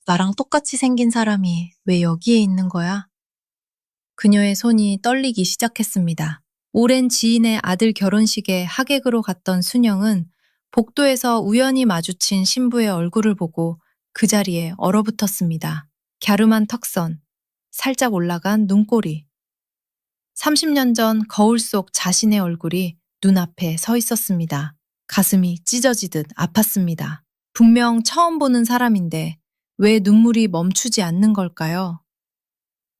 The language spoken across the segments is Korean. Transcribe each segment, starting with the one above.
나랑 똑같이 생긴 사람이 왜 여기에 있는 거야? 그녀의 손이 떨리기 시작했습니다. 오랜 지인의 아들 결혼식에 하객으로 갔던 순영은 복도에서 우연히 마주친 신부의 얼굴을 보고 그 자리에 얼어붙었습니다. 갸름한 턱선, 살짝 올라간 눈꼬리. 30년 전 거울 속 자신의 얼굴이 눈앞에 서 있었습니다. 가슴이 찢어지듯 아팠습니다. 분명 처음 보는 사람인데 왜 눈물이 멈추지 않는 걸까요?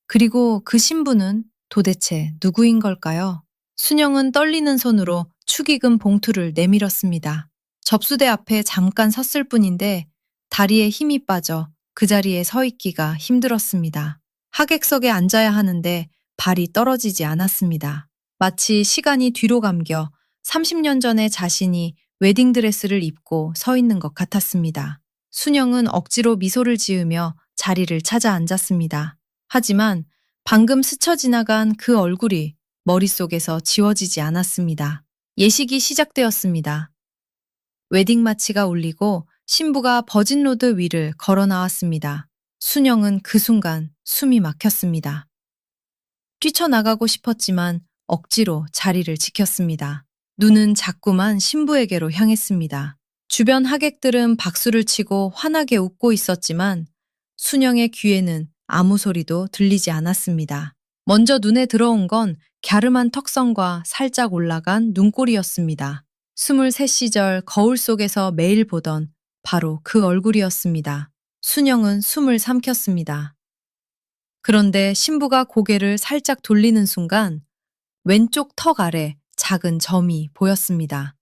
그리고 그 신부는 도대체 누구인 걸까요? 순영은 떨리는 손으로 축의금 봉투를 내밀었습니다. 접수대 앞에 잠깐 섰을 뿐인데 다리에 힘이 빠져 그 자리에 서 있기가 힘들었습니다. 하객석에 앉아야 하는데 발이 떨어지지 않았습니다. 마치 시간이 뒤로 감겨 30년 전에 자신이 웨딩드레스를 입고 서 있는 것 같았습니다. 순영은 억지로 미소를 지으며 자리를 찾아 앉았습니다. 하지만 방금 스쳐 지나간 그 얼굴이 머릿속에서 지워지지 않았습니다. 예식이 시작되었습니다. 웨딩 마치가 울리고 신부가 버진로드 위를 걸어 나왔습니다. 순영은 그 순간 숨이 막혔습니다. 뛰쳐나가고 싶었지만 억지로 자리를 지켰습니다. 눈은 자꾸만 신부에게로 향했습니다. 주변 하객들은 박수를 치고 환하게 웃고 있었지만 순영의 귀에는 아무 소리도 들리지 않았습니다. 먼저 눈에 들어온 건 갸름한 턱선과 살짝 올라간 눈꼬리였습니다. 23시절 거울 속에서 매일 보던 바로 그 얼굴이었습니다. 순영은 숨을 삼켰습니다. 그런데 신부가 고개를 살짝 돌리는 순간 왼쪽 턱 아래 작은 점이 보였습니다.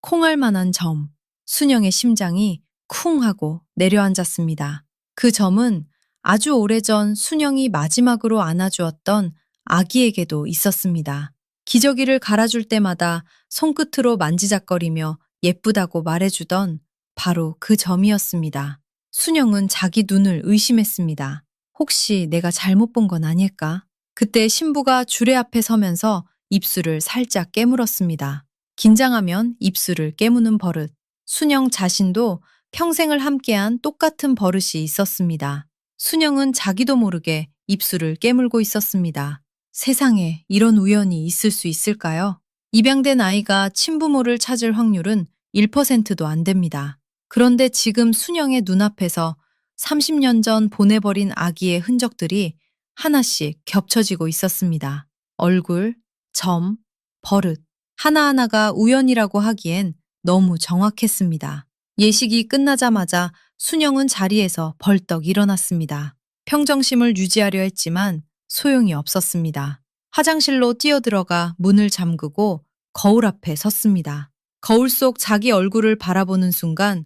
콩알만한 점. 순영의 심장이 쿵 하고 내려앉았습니다. 그 점은 아주 오래전 순영이 마지막으로 안아주었던 아기에게도 있었습니다. 기저귀를 갈아줄 때마다 손끝으로 만지작거리며 예쁘다고 말해주던 바로 그 점이었습니다. 순영은 자기 눈을 의심했습니다. 혹시 내가 잘못 본 건 아닐까? 그때 신부가 주례 앞에 서면서 입술을 살짝 깨물었습니다. 긴장하면 입술을 깨무는 버릇. 순영 자신도 평생을 함께한 똑같은 버릇이 있었습니다. 순영은 자기도 모르게 입술을 깨물고 있었습니다. 세상에 이런 우연이 있을 수 있을까요? 입양된 아이가 친부모를 찾을 확률은 1%도 안 됩니다. 그런데 지금 순영의 눈앞에서 30년 전 보내버린 아기의 흔적들이 하나씩 겹쳐지고 있었습니다. 얼굴, 점, 버릇. 하나하나가 우연이라고 하기엔 너무 정확했습니다. 예식이 끝나자마자 순영은 자리에서 벌떡 일어났습니다. 평정심을 유지하려 했지만 소용이 없었습니다. 화장실로 뛰어들어가 문을 잠그고 거울 앞에 섰습니다. 거울 속 자기 얼굴을 바라보는 순간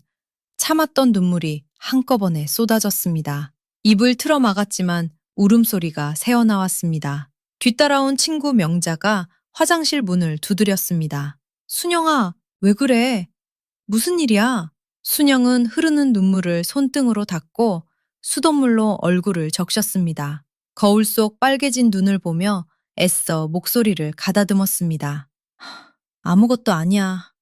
참았던 눈물이 한꺼번에 쏟아졌습니다. 입을 틀어 막았지만 울음소리가 새어나왔습니다. 뒤따라온 친구 명자가 화장실 문을 두드렸습니다. 순영아, 왜 그래? 무슨 일이야? 순영은 흐르는 눈물을 손등으로 닦고 수돗물로 얼굴을 적셨습니다. 거울 속 빨개진 눈을 보며 애써 목소리를 가다듬었습니다. 아무것도 아니야.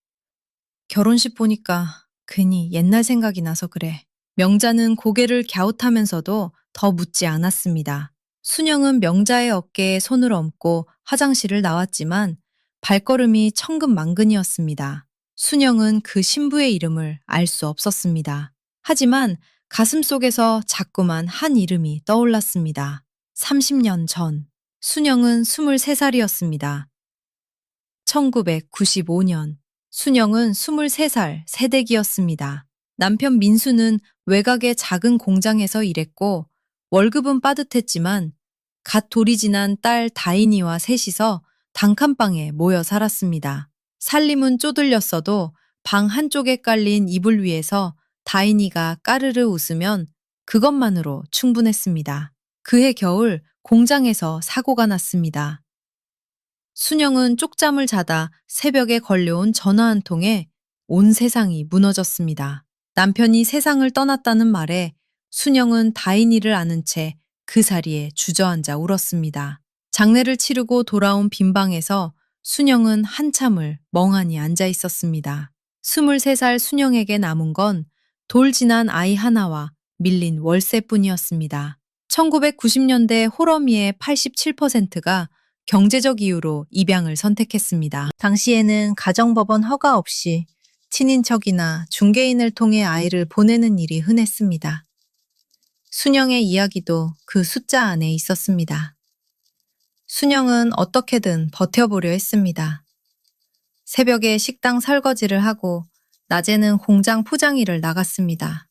결혼식 보니까 괜히 옛날 생각이 나서 그래. 명자는 고개를 갸웃하면서도 더 묻지 않았습니다. 순영은 명자의 어깨에 손을 얹고 화장실을 나왔지만 발걸음이 천근만근이었습니다. 순영은 그 신부의 이름을 알 수 없었습니다. 하지만 가슴속에서 자꾸만 한 이름이 떠올랐습니다. 30년 전, 순영은 23살이었습니다. 1995년, 순영은 23살 새댁이었습니다. 남편 민수는 외곽의 작은 공장에서 일했고 월급은 빠듯했지만 갓 돌이 지난 딸 다인이와 셋이서 단칸방에 모여 살았습니다. 살림은 쪼들렸어도 방 한쪽에 깔린 이불 위에서 다인이가 까르르 웃으면 그것만으로 충분했습니다. 그해 겨울 공장에서 사고가 났습니다. 순영은 쪽잠을 자다 새벽에 걸려온 전화 한 통에 온 세상이 무너졌습니다. 남편이 세상을 떠났다는 말에 순영은 다인이를 안은 채 그 자리에 주저앉아 울었습니다. 장례를 치르고 돌아온 빈방에서 순영은 한참을 멍하니 앉아 있었습니다. 23살 순영에게 남은 건 돌 지난 아이 하나와 밀린 월세뿐이었습니다. 1990년대 호러미의 87%가 경제적 이유로 입양을 선택했습니다. 당시에는 가정법원 허가 없이 친인척이나 중개인을 통해 아이를 보내는 일이 흔했습니다. 순영의 이야기도 그 숫자 안에 있었습니다. 순영은 어떻게든 버텨보려 했습니다. 새벽에 식당 설거지를 하고 낮에는 공장 포장 일을 나갔습니다.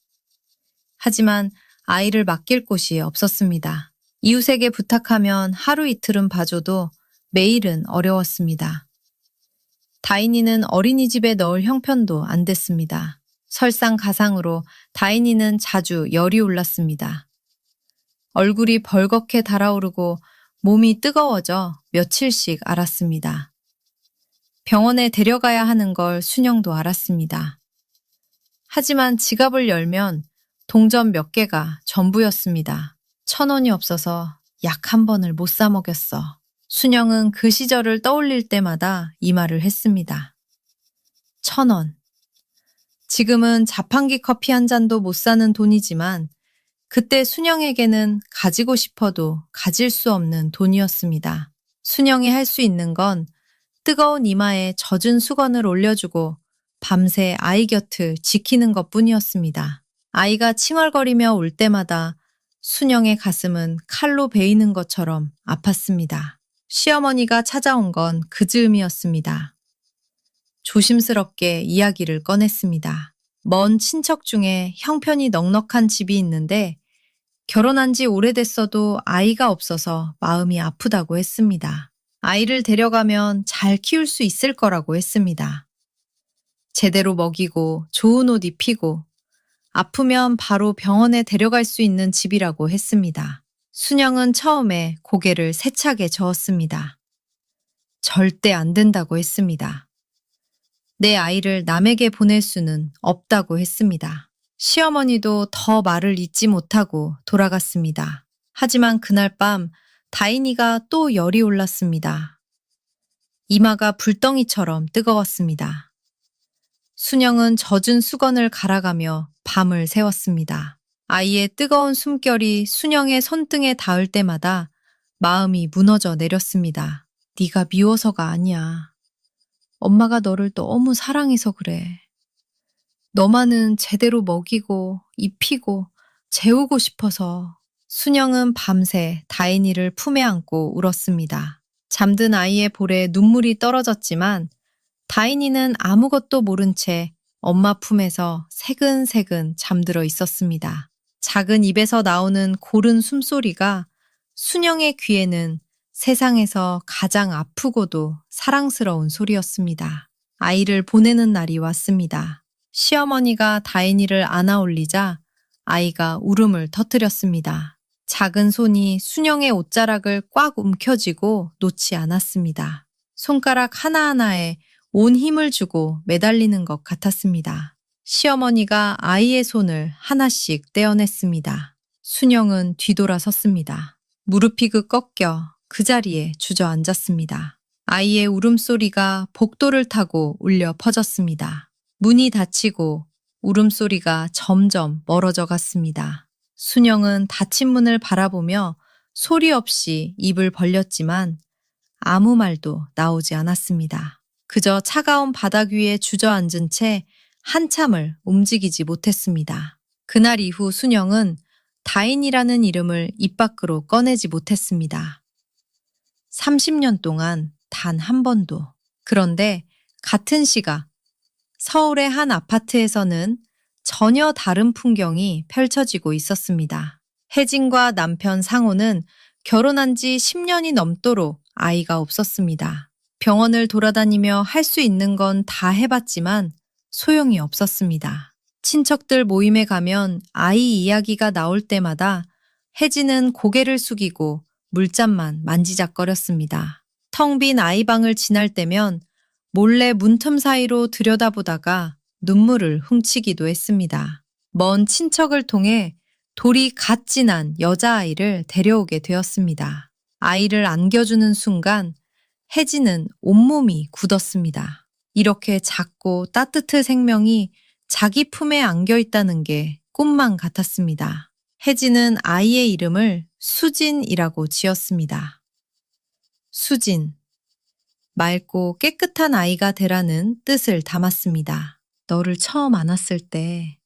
하지만 아이를 맡길 곳이 없었습니다. 이웃에게 부탁하면 하루 이틀은 봐줘도 매일은 어려웠습니다. 다인이는 어린이집에 넣을 형편도 안 됐습니다. 설상가상으로 다인이는 자주 열이 올랐습니다. 얼굴이 벌겋게 달아오르고 몸이 뜨거워져 며칠씩 앓았습니다. 병원에 데려가야 하는 걸 순영도 알았습니다. 하지만 지갑을 열면 동전 몇 개가 전부였습니다. 1,000원이 없어서 약 한 번을 못 사 먹였어. 순영은 그 시절을 떠올릴 때마다 이 말을 했습니다. 1,000원. 지금은 자판기 커피 한 잔도 못 사는 돈이지만 그때 순영에게는 가지고 싶어도 가질 수 없는 돈이었습니다. 순영이 할 수 있는 건 뜨거운 이마에 젖은 수건을 올려주고 밤새 아이 곁을 지키는 것뿐이었습니다. 아이가 칭얼거리며 울 때마다 순영의 가슴은 칼로 베이는 것처럼 아팠습니다. 시어머니가 찾아온 건 그 즈음이었습니다. 조심스럽게 이야기를 꺼냈습니다. 먼 친척 중에 형편이 넉넉한 집이 있는데 결혼한 지 오래됐어도 아이가 없어서 마음이 아프다고 했습니다. 아이를 데려가면 잘 키울 수 있을 거라고 했습니다. 제대로 먹이고 좋은 옷 입히고 아프면 바로 병원에 데려갈 수 있는 집이라고 했습니다. 순영은 처음에 고개를 세차게 저었습니다. 절대 안 된다고 했습니다. 내 아이를 남에게 보낼 수는 없다고 했습니다. 시어머니도 더 말을 잇지 못하고 돌아갔습니다. 하지만 그날 밤 다인이가 또 열이 올랐습니다. 이마가 불덩이처럼 뜨거웠습니다. 순영은 젖은 수건을 갈아가며 밤을 새웠습니다. 아이의 뜨거운 숨결이 순영의 손등에 닿을 때마다 마음이 무너져 내렸습니다. 네가 미워서가 아니야. 엄마가 너를 너무 사랑해서 그래. 너만은 제대로 먹이고 입히고 재우고 싶어서. 순영은 밤새 다인이를 품에 안고 울었습니다. 잠든 아이의 볼에 눈물이 떨어졌지만 다인이는 아무것도 모른 채 엄마 품에서 새근새근 잠들어 있었습니다. 작은 입에서 나오는 고른 숨소리가 순영의 귀에는 세상에서 가장 아프고도 사랑스러운 소리였습니다. 아이를 보내는 날이 왔습니다. 시어머니가 다인이를 안아 올리자 아이가 울음을 터뜨렸습니다. 작은 손이 순영의 옷자락을 꽉 움켜쥐고 놓지 않았습니다. 손가락 하나하나에 온 힘을 주고 매달리는 것 같았습니다. 시어머니가 아이의 손을 하나씩 떼어냈습니다. 순영은 뒤돌아섰습니다. 무릎이 꺾여 그 자리에 주저앉았습니다. 아이의 울음소리가 복도를 타고 울려 퍼졌습니다. 문이 닫히고 울음소리가 점점 멀어져 갔습니다. 순영은 닫힌 문을 바라보며 소리 없이 입을 벌렸지만 아무 말도 나오지 않았습니다. 그저 차가운 바닥 위에 주저앉은 채 한참을 움직이지 못했습니다. 그날 이후 순영은 다인이라는 이름을 입 밖으로 꺼내지 못했습니다. 30년 동안 단 한 번도. 그런데 같은 시각 서울의 한 아파트에서는 전혀 다른 풍경이 펼쳐지고 있었습니다. 혜진과 남편 상호는 결혼한 지 10년이 넘도록 아이가 없었습니다. 병원을 돌아다니며 할 수 있는 건 다 해봤지만 소용이 없었습니다. 친척들 모임에 가면 아이 이야기가 나올 때마다 혜진은 고개를 숙이고 물잠만 만지작거렸습니다. 텅 빈 아이방을 지날 때면 몰래 문틈 사이로 들여다보다가 눈물을 훔치기도 했습니다. 먼 친척을 통해 돌이 갓 지난 여자아이를 데려오게 되었습니다. 아이를 안겨주는 순간 혜진은 온몸이 굳었습니다. 이렇게 작고 따뜻한 생명이 자기 품에 안겨 있다는 게 꿈만 같았습니다. 혜진은 아이의 이름을 수진이라고 지었습니다. 수진, 맑고 깨끗한 아이가 되라는 뜻을 담았습니다. 너를 처음 안았을 때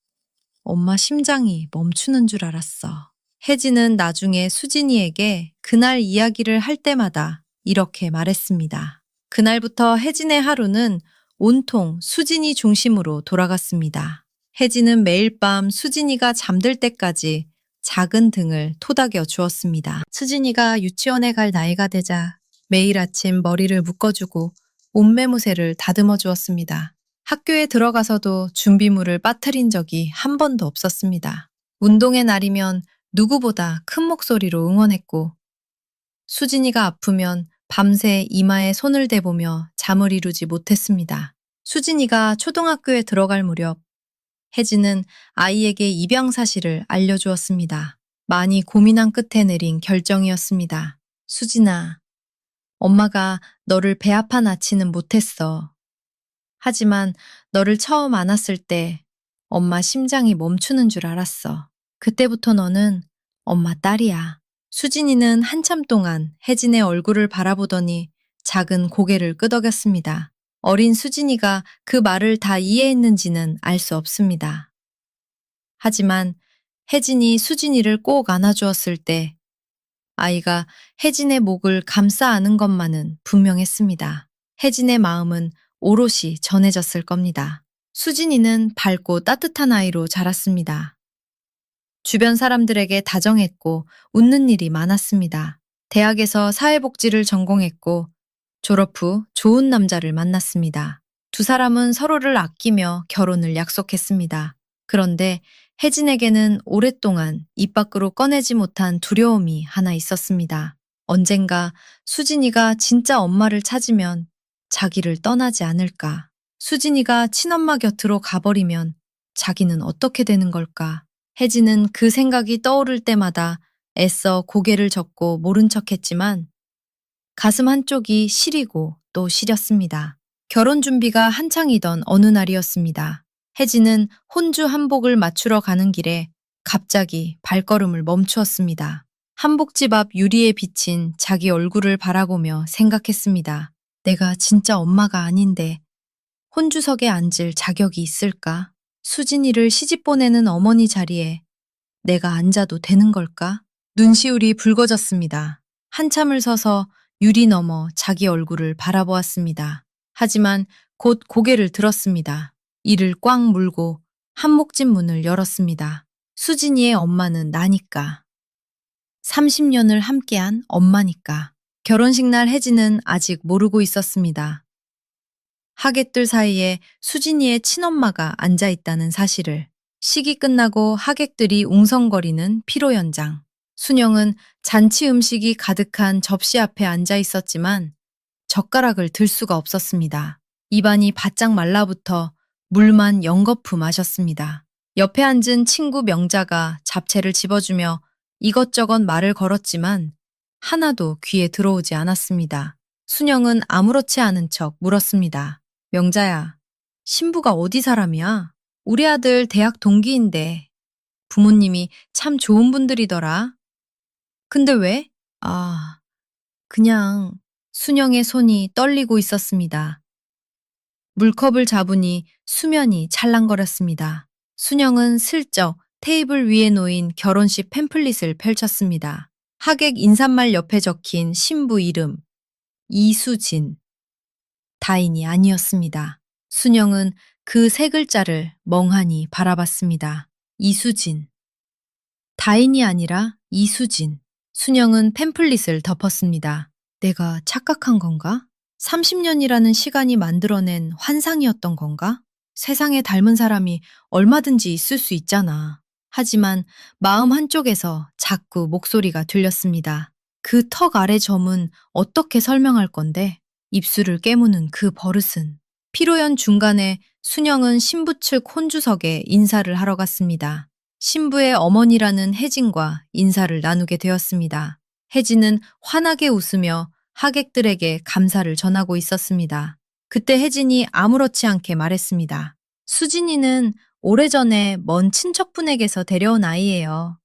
엄마 심장이 멈추는 줄 알았어. 혜진은 나중에 수진이에게 그날 이야기를 할 때마다 이렇게 말했습니다. 그날부터 혜진의 하루는 온통 수진이 중심으로 돌아갔습니다. 혜진은 매일 밤 수진이가 잠들 때까지 작은 등을 토닥여 주었습니다. 수진이가 유치원에 갈 나이가 되자 매일 아침 머리를 묶어주고 옷매무새를 다듬어 주었습니다. 학교에 들어가서도 준비물을 빠뜨린 적이 한 번도 없었습니다. 운동의 날이면 누구보다 큰 목소리로 응원했고, 수진이가 아프면 밤새 이마에 손을 대보며 잠을 이루지 못했습니다. 수진이가 초등학교에 들어갈 무렵, 혜진은 아이에게 입양 사실을 알려주었습니다. 많이 고민한 끝에 내린 결정이었습니다. 수진아, 엄마가 너를 배 아파 낳지는 못했어. 하지만 너를 처음 안았을 때 엄마 심장이 멈추는 줄 알았어. 그때부터 너는 엄마 딸이야. 수진이는 한참 동안 혜진의 얼굴을 바라보더니 작은 고개를 끄덕였습니다. 어린 수진이가 그 말을 다 이해했는지는 알 수 없습니다. 하지만 혜진이 수진이를 꼭 안아주었을 때 아이가 혜진의 목을 감싸 안은 것만은 분명했습니다. 혜진의 마음은 오롯이 전해졌을 겁니다. 수진이는 밝고 따뜻한 아이로 자랐습니다. 주변 사람들에게 다정했고 웃는 일이 많았습니다. 대학에서 사회복지를 전공했고 졸업 후 좋은 남자를 만났습니다. 두 사람은 서로를 아끼며 결혼을 약속했습니다. 그런데 혜진에게는 오랫동안 입 밖으로 꺼내지 못한 두려움이 하나 있었습니다. 언젠가 수진이가 진짜 엄마를 찾으면 자기를 떠나지 않을까? 수진이가 친엄마 곁으로 가버리면 자기는 어떻게 되는 걸까? 혜진은 그 생각이 떠오를 때마다 애써 고개를 젓고 모른 척했지만 가슴 한쪽이 시리고 또 시렸습니다. 결혼 준비가 한창이던 어느 날이었습니다. 혜진은 혼주 한복을 맞추러 가는 길에 갑자기 발걸음을 멈추었습니다. 한복집 앞 유리에 비친 자기 얼굴을 바라보며 생각했습니다. 내가 진짜 엄마가 아닌데 혼주석에 앉을 자격이 있을까? 수진이를 시집 보내는 어머니 자리에 내가 앉아도 되는 걸까? 눈시울이 붉어졌습니다. 한참을 서서 유리 너머 자기 얼굴을 바라보았습니다. 하지만 곧 고개를 들었습니다. 이를 꽉 물고 한목집 문을 열었습니다. 수진이의 엄마는 나니까. 30년을 함께한 엄마니까. 결혼식 날 혜진은 아직 모르고 있었습니다. 하객들 사이에 수진이의 친엄마가 앉아 있다는 사실을. 식이 끝나고 하객들이 웅성거리는 피로 연장. 순영은 잔치 음식이 가득한 접시 앞에 앉아 있었지만 젓가락을 들 수가 없었습니다. 입안이 바짝 말라붙어 물만 연거푸 마셨습니다. 옆에 앉은 친구 명자가 잡채를 집어주며 이것저것 말을 걸었지만 하나도 귀에 들어오지 않았습니다. 순영은 아무렇지 않은 척 물었습니다. 명자야, 신부가 어디 사람이야? 우리 아들 대학 동기인데 부모님이 참 좋은 분들이더라. 근데 왜? 아, 그냥 순영의 손이 떨리고 있었습니다. 물컵을 잡으니 수면이 찰랑거렸습니다. 순영은 슬쩍 테이블 위에 놓인 결혼식 팸플릿을 펼쳤습니다. 하객 인사말 옆에 적힌 신부 이름, 이수진. 다인이 아니었습니다. 순영은 그 세 글자를 멍하니 바라봤습니다. 이수진. 다인이 아니라 이수진. 순영은 팸플릿을 덮었습니다. 내가 착각한 건가? 30년이라는 시간이 만들어낸 환상이었던 건가? 세상에 닮은 사람이 얼마든지 있을 수 있잖아. 하지만 마음 한쪽에서 자꾸 목소리가 들렸습니다. 그 턱 아래 점은 어떻게 설명할 건데? 입술을 깨무는 그 버릇은. 피로연 중간에 순영은 신부 측 혼주석에 인사를 하러 갔습니다. 신부의 어머니라는 혜진과 인사를 나누게 되었습니다. 혜진은 환하게 웃으며 하객들에게 감사를 전하고 있었습니다. 그때 혜진이 아무렇지 않게 말했습니다. 수진이는 오래전에 먼 친척분에게서 데려온 아이예요.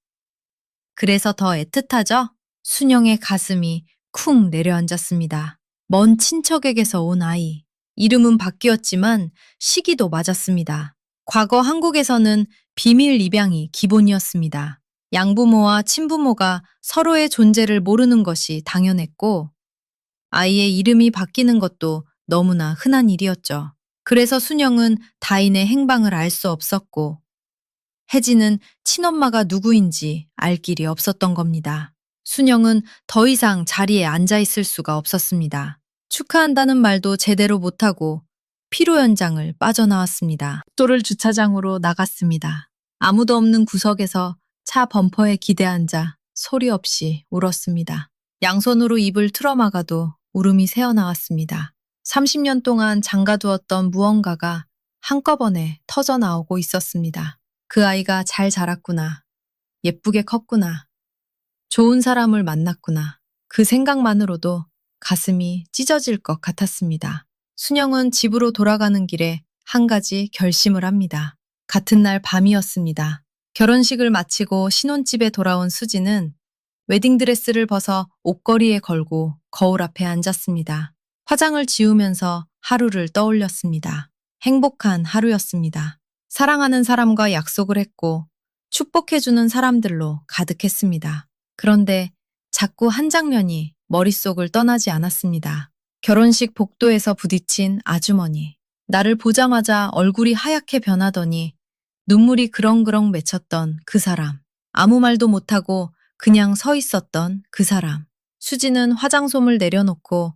그래서 더 애틋하죠? 순영의 가슴이 쿵 내려앉았습니다. 먼 친척에게서 온 아이. 이름은 바뀌었지만 시기도 맞았습니다. 과거 한국에서는 비밀 입양이 기본이었습니다. 양부모와 친부모가 서로의 존재를 모르는 것이 당연했고, 아이의 이름이 바뀌는 것도 너무나 흔한 일이었죠. 그래서 순영은 다인의 행방을 알 수 없었고, 혜진은 친엄마가 누구인지 알 길이 없었던 겁니다. 순영은 더 이상 자리에 앉아 있을 수가 없었습니다. 축하한다는 말도 제대로 못하고 피로 연장을 빠져나왔습니다. 복도를 주차장으로 나갔습니다. 아무도 없는 구석에서 차 범퍼에 기대앉아 소리 없이 울었습니다. 양손으로 입을 틀어막아도 울음이 새어나왔습니다. 30년 동안 잠가두었던 무언가가 한꺼번에 터져 나오고 있었습니다. 그 아이가 잘 자랐구나. 예쁘게 컸구나. 좋은 사람을 만났구나. 그 생각만으로도 가슴이 찢어질 것 같았습니다. 순영은 집으로 돌아가는 길에 한 가지 결심을 합니다. 같은 날 밤이었습니다. 결혼식을 마치고 신혼집에 돌아온 수지는 웨딩드레스를 벗어 옷걸이에 걸고 거울 앞에 앉았습니다. 화장을 지우면서 하루를 떠올렸습니다. 행복한 하루였습니다. 사랑하는 사람과 약속을 했고 축복해주는 사람들로 가득했습니다. 그런데 자꾸 한 장면이 머릿속을 떠나지 않았습니다. 결혼식 복도에서 부딪힌 아주머니. 나를 보자마자 얼굴이 하얗게 변하더니 눈물이 그렁그렁 맺혔던 그 사람. 아무 말도 못하고 그냥 서 있었던 그 사람. 수지는 화장솜을 내려놓고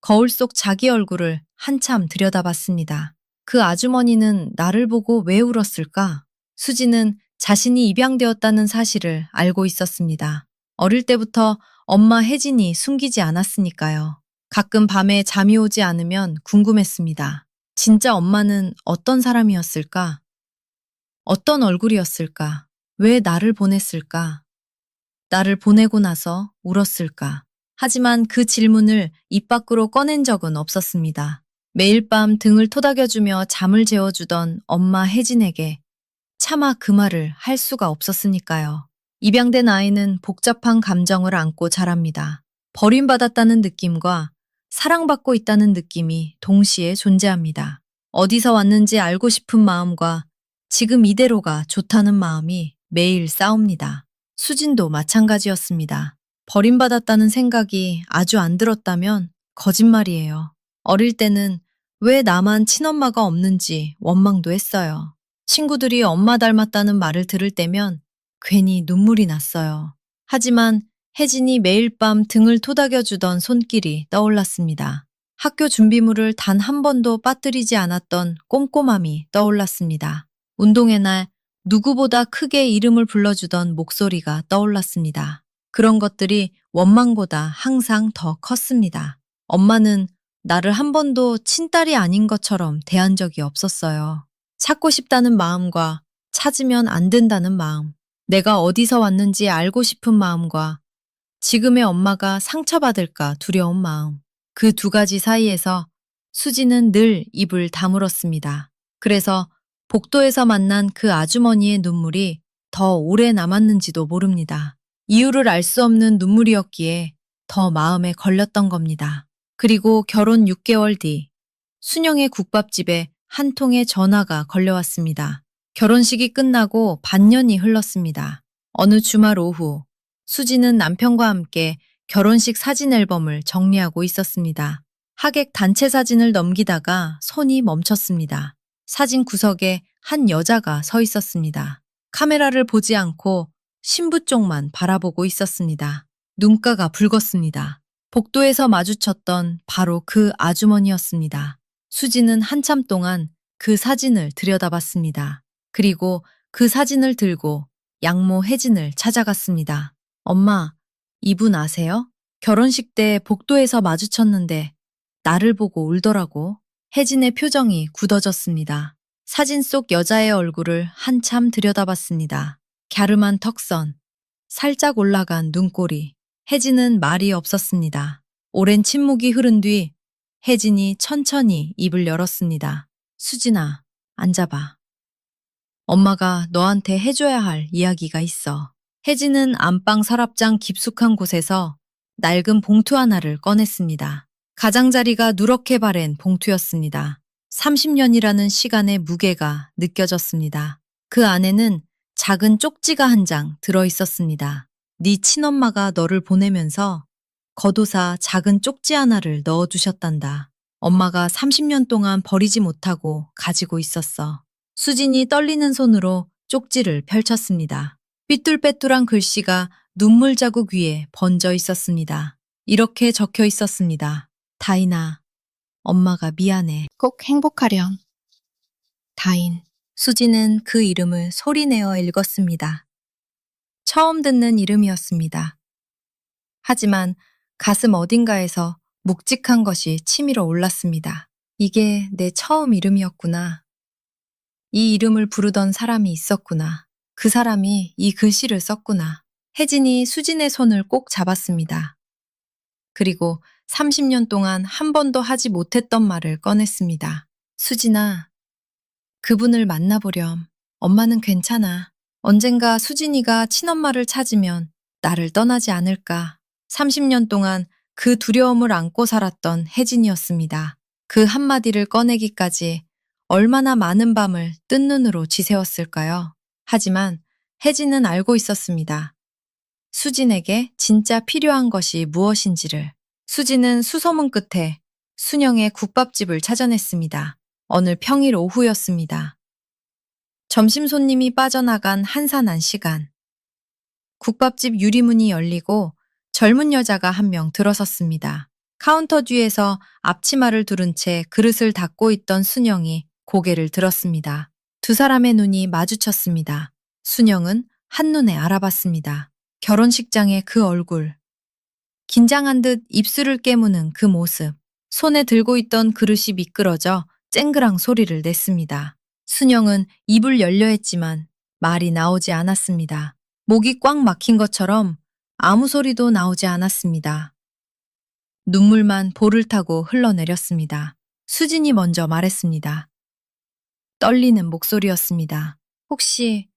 거울 속 자기 얼굴을 한참 들여다봤습니다. 그 아주머니는 나를 보고 왜 울었을까? 수지는 자신이 입양되었다는 사실을 알고 있었습니다. 어릴 때부터 엄마 혜진이 숨기지 않았으니까요. 가끔 밤에 잠이 오지 않으면 궁금했습니다. 진짜 엄마는 어떤 사람이었을까? 어떤 얼굴이었을까? 왜 나를 보냈을까? 나를 보내고 나서 울었을까? 하지만 그 질문을 입 밖으로 꺼낸 적은 없었습니다. 매일 밤 등을 토닥여주며 잠을 재워주던 엄마 혜진에게 차마 그 말을 할 수가 없었으니까요. 입양된 아이는 복잡한 감정을 안고 자랍니다. 버림받았다는 느낌과 사랑받고 있다는 느낌이 동시에 존재합니다. 어디서 왔는지 알고 싶은 마음과 지금 이대로가 좋다는 마음이 매일 싸웁니다. 수진도 마찬가지였습니다. 버림받았다는 생각이 아주 안 들었다면 거짓말이에요. 어릴 때는 왜 나만 친엄마가 없는지 원망도 했어요. 친구들이 엄마 닮았다는 말을 들을 때면 괜히 눈물이 났어요. 하지만 혜진이 매일 밤 등을 토닥여주던 손길이 떠올랐습니다. 학교 준비물을 단 한 번도 빠뜨리지 않았던 꼼꼼함이 떠올랐습니다. 운동회 날 누구보다 크게 이름을 불러주던 목소리가 떠올랐습니다. 그런 것들이 원망보다 항상 더 컸습니다. 엄마는 나를 한 번도 친딸이 아닌 것처럼 대한 적이 없었어요. 찾고 싶다는 마음과 찾으면 안 된다는 마음, 내가 어디서 왔는지 알고 싶은 마음과 지금의 엄마가 상처받을까 두려운 마음, 그 두 가지 사이에서 수지는 늘 입을 다물었습니다. 그래서 복도에서 만난 그 아주머니의 눈물이 더 오래 남았는지도 모릅니다. 이유를 알 수 없는 눈물이었기에 더 마음에 걸렸던 겁니다. 그리고 결혼 6개월 뒤 순영의 국밥집에 한 통의 전화가 걸려왔습니다. 결혼식이 끝나고 반년이 흘렀습니다. 어느 주말 오후 수지는 남편과 함께 결혼식 사진 앨범을 정리하고 있었습니다. 하객 단체 사진을 넘기다가 손이 멈췄습니다. 사진 구석에 한 여자가 서 있었습니다. 카메라를 보지 않고 신부 쪽만 바라보고 있었습니다. 눈가가 붉었습니다. 복도에서 마주쳤던 바로 그 아주머니였습니다. 수지는 한참 동안 그 사진을 들여다봤습니다. 그리고 그 사진을 들고 양모 혜진을 찾아갔습니다. 엄마, 이분 아세요? 결혼식 때 복도에서 마주쳤는데 나를 보고 울더라고. 혜진의 표정이 굳어졌습니다. 사진 속 여자의 얼굴을 한참 들여다봤습니다. 갸름한 턱선, 살짝 올라간 눈꼬리. 혜진은 말이 없었습니다. 오랜 침묵이 흐른 뒤 혜진이 천천히 입을 열었습니다. 수진아, 앉아봐. 엄마가 너한테 해줘야 할 이야기가 있어. 혜진은 안방 서랍장 깊숙한 곳에서 낡은 봉투 하나를 꺼냈습니다. 가장자리가 누렇게 바랜 봉투였습니다. 30년이라는 시간의 무게가 느껴졌습니다. 그 안에는 작은 쪽지가 한 장 들어 있었습니다. 네 친엄마가 너를 보내면서 겉옷사 작은 쪽지 하나를 넣어두셨단다. 엄마가 30년 동안 버리지 못하고 가지고 있었어. 수진이 떨리는 손으로 쪽지를 펼쳤습니다. 삐뚤빼뚤한 글씨가 눈물 자국 위에 번져 있었습니다. 이렇게 적혀 있었습니다. 다인아, 엄마가 미안해. 꼭 행복하렴. 다인. 수지는 그 이름을 소리내어 읽었습니다. 처음 듣는 이름이었습니다. 하지만 가슴 어딘가에서 묵직한 것이 치밀어 올랐습니다. 이게 내 처음 이름이었구나. 이 이름을 부르던 사람이 있었구나. 그 사람이 이 글씨를 썼구나. 혜진이 수진의 손을 꼭 잡았습니다. 그리고 30년 동안 한 번도 하지 못했던 말을 꺼냈습니다. 수진아, 그분을 만나보렴. 엄마는 괜찮아. 언젠가 수진이가 친엄마를 찾으면 나를 떠나지 않을까. 30년 동안 그 두려움을 안고 살았던 혜진이었습니다. 그 한마디를 꺼내기까지 얼마나 많은 밤을 뜬 눈으로 지새웠을까요? 하지만 혜진은 알고 있었습니다. 수진에게 진짜 필요한 것이 무엇인지를. 수진은 수소문 끝에 순영의 국밥집을 찾아냈습니다. 어느 평일 오후였습니다. 점심 손님이 빠져나간 한산한 시간. 국밥집 유리문이 열리고 젊은 여자가 한 명 들어섰습니다. 카운터 뒤에서 앞치마를 두른 채 그릇을 닦고 있던 순영이 고개를 들었습니다. 두 사람의 눈이 마주쳤습니다. 순영은 한눈에 알아봤습니다. 결혼식장의 그 얼굴. 긴장한 듯 입술을 깨무는 그 모습. 손에 들고 있던 그릇이 미끄러져 쨍그랑 소리를 냈습니다. 순영은 입을 열려 했지만 말이 나오지 않았습니다. 목이 꽉 막힌 것처럼 아무 소리도 나오지 않았습니다. 눈물만 볼을 타고 흘러내렸습니다. 수진이 먼저 말했습니다. 떨리는 목소리였습니다. 혹시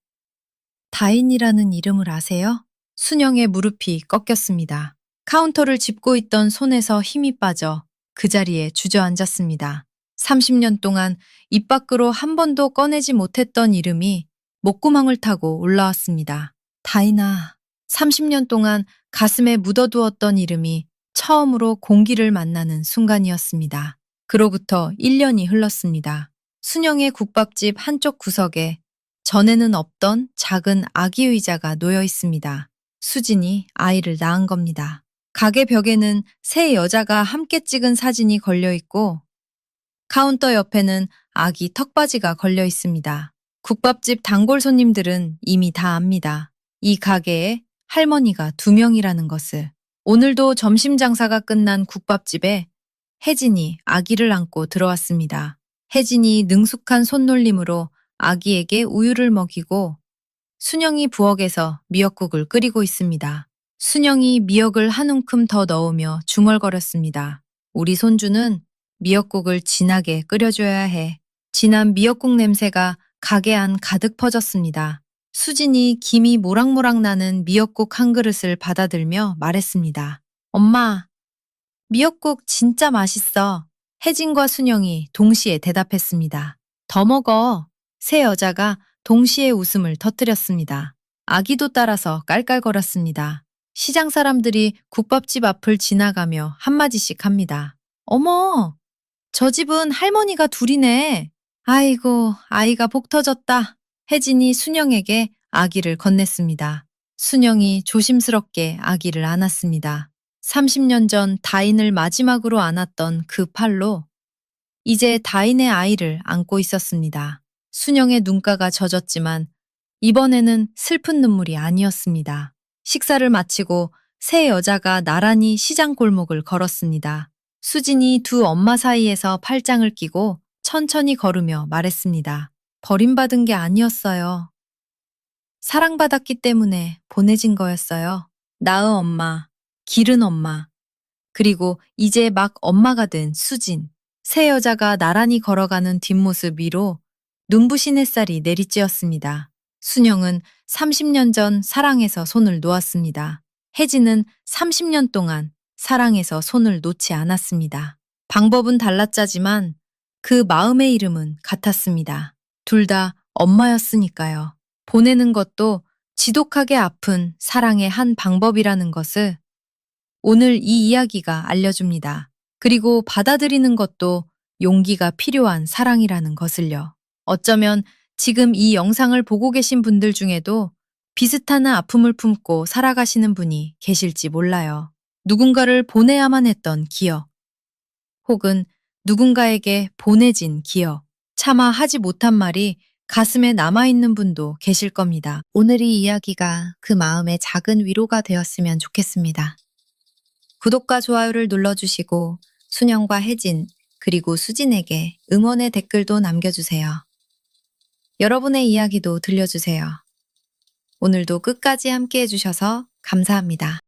다인이라는 이름을 아세요? 순영의 무릎이 꺾였습니다. 카운터를 짚고 있던 손에서 힘이 빠져 그 자리에 주저앉았습니다. 30년 동안 입 밖으로 한 번도 꺼내지 못했던 이름이 목구멍을 타고 올라왔습니다. 다인아. 30년 동안 가슴에 묻어두었던 이름이 처음으로 공기를 만나는 순간이었습니다. 그로부터 1년이 흘렀습니다. 순영의 국밥집 한쪽 구석에 전에는 없던 작은 아기 의자가 놓여 있습니다. 수진이 아이를 낳은 겁니다. 가게 벽에는 세 여자가 함께 찍은 사진이 걸려 있고 카운터 옆에는 아기 턱받이가 걸려 있습니다. 국밥집 단골 손님들은 이미 다 압니다. 이 가게에 할머니가 2명이라는 것을. 오늘도 점심 장사가 끝난 국밥집에 혜진이 아기를 안고 들어왔습니다. 혜진이 능숙한 손놀림으로 아기에게 우유를 먹이고 순영이 부엌에서 미역국을 끓이고 있습니다. 순영이 미역을 한 움큼 더 넣으며 중얼거렸습니다. 우리 손주는 미역국을 진하게 끓여줘야 해. 진한 미역국 냄새가 가게 안 가득 퍼졌습니다. 수진이 김이 모락모락 나는 미역국 한 그릇을 받아들며 말했습니다. 엄마, 미역국 진짜 맛있어. 혜진과 순영이 동시에 대답했습니다. 더 먹어. 세 여자가 동시에 웃음을 터뜨렸습니다. 아기도 따라서 깔깔거렸습니다. 시장 사람들이 국밥집 앞을 지나가며 한마디씩 합니다. 어머, 저 집은 할머니가 둘이네. 아이고, 아이가 복 터졌다. 혜진이 순영에게 아기를 건넸습니다. 순영이 조심스럽게 아기를 안았습니다. 30년 전 다인을 마지막으로 안았던 그 팔로 이제 다인의 아이를 안고 있었습니다. 순영의 눈가가 젖었지만 이번에는 슬픈 눈물이 아니었습니다. 식사를 마치고 세 여자가 나란히 시장 골목을 걸었습니다. 수진이 두 엄마 사이에서 팔짱을 끼고 천천히 걸으며 말했습니다. 버림받은 게 아니었어요. 사랑받았기 때문에 보내진 거였어요. 나의 엄마, 기른 엄마, 그리고 이제 막 엄마가 된 수진. 세 여자가 나란히 걸어가는 뒷모습 위로 눈부신 햇살이 내리쬐었습니다. 순영은 30년 전 사랑에서 손을 놓았습니다. 혜진은 30년 동안 사랑에서 손을 놓지 않았습니다. 방법은 달랐자지만 그 마음의 이름은 같았습니다. 둘 다 엄마였으니까요. 보내는 것도 지독하게 아픈 사랑의 한 방법이라는 것을 오늘 이 이야기가 알려줍니다. 그리고 받아들이는 것도 용기가 필요한 사랑이라는 것을요. 어쩌면 지금 이 영상을 보고 계신 분들 중에도 비슷한 아픔을 품고 살아가시는 분이 계실지 몰라요. 누군가를 보내야만 했던 기억, 혹은 누군가에게 보내진 기억, 차마 하지 못한 말이 가슴에 남아있는 분도 계실 겁니다. 오늘 이 이야기가 그 마음의 작은 위로가 되었으면 좋겠습니다. 구독과 좋아요를 눌러주시고 순영과 혜진, 그리고 수진에게 응원의 댓글도 남겨주세요. 여러분의 이야기도 들려주세요. 오늘도 끝까지 함께 해주셔서 감사합니다.